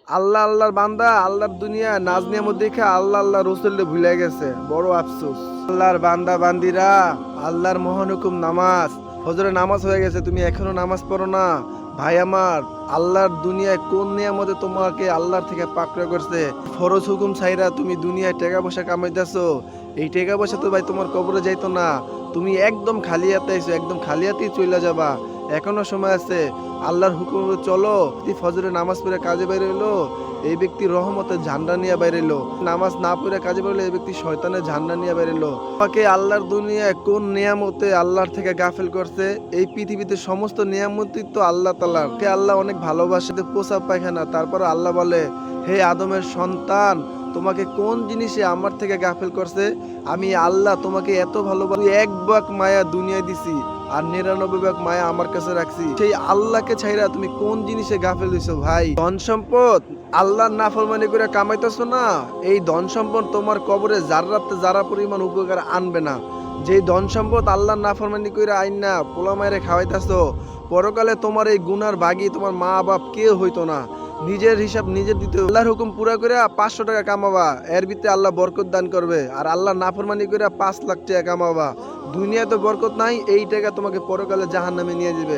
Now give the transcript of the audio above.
আল্লাহ আল্লাহর বান্দা আল্লাহর দুনিয়া নাজ নিয়ামত দেখে আল্লাহ আল্লাহ রসুল ভুলে গেছে, বড় আফসোস। আল্লাহর বান্দা বান্দিরা, আল্লাহর মহানুকুম নামাজ, ফজরের নামাজ হয়ে গেছে, তুমি এখনো নামাজ পড়ো না? ভাই আমার, আল্লাহর দুনিয়ায় কোন নিয়ামতে তোমাকে আল্লাহর থেকে পাকড়া করছে? ফরজ হুকুম ছাইরা তুমি দুনিয়ায় টাকা পয়সা কামাইতেছো, এই টাকা পয়সা তো ভাই তোমার কবরে যাইতো না। তুমি একদম খালি হাতে আইছো, একদম খালি হাতেই চলে যাবা। এখনো সময় আছে, আল্লাহর হুকুম চলো। ফজরে নামাজ পড়ে কাজে বাইরে হইলো, এই ব্যক্তি রহমতের ঝান্ডা নিয়ে বাইরেলো। নামাজ না পড়ে কাজে বেরোলো, এই ব্যক্তি শয়তানের ঝান্ডা নিয়ে বাইরেলো। তোমাকে আল্লাহর দুনিয়ায় কোন নিয়ামতে আল্লাহর থেকে গাফেল করছে? এই পৃথিবীতে সমস্ত নিয়ামতই তো আল্লাহ তাআলার। কে আল্লাহ অনেক ভালোবাসে, পোশাক পায়খানা, তারপর আল্লাহ বলে, হে আদমের সন্তান, তোমাকে কোন জিনিসে আমার থেকে গাফেল করছে? আমি আল্লাহ তোমাকে এত ভালোবাসি, এক ভাগ মায়া দুনিয়ায় দিছি আর 99 ভাগ মায়া আমার কাছে রাখছি। সেই আল্লাহকে ছাইরা তুমি কোন জিনিসে গাফেল হইছো ভাই? ধন সম্পদ আল্লাহর নাফরমানি করে কামাইতেছো না, এই ধন সম্পদ তোমার কবরে জাররাতে যারা পরিমাণ উপকার আনবে না। যে ধন সম্পদ আল্লাহর নাফরমানি করে আইন না পোলা মায়েরে খাওয়াইতেছো, পরকালে তোমার এই গুনার ভাগী তোমার মা বাপ কেউ হইতো না। নিজের হিসাব নিজের দিতে, আল্লাহর হুকুম পুরা করে 500 টাকা কামাবা, এর ভিতরে আল্লাহ বরকত দান করবে। আর আল্লাহ নাফরমানি করে 5 লাখ টাকা কামাবা, দুনিয়াতে বরকত নাই, এই টাকা তোমাকে পরকালে জাহান্নামে নিয়ে যাবে।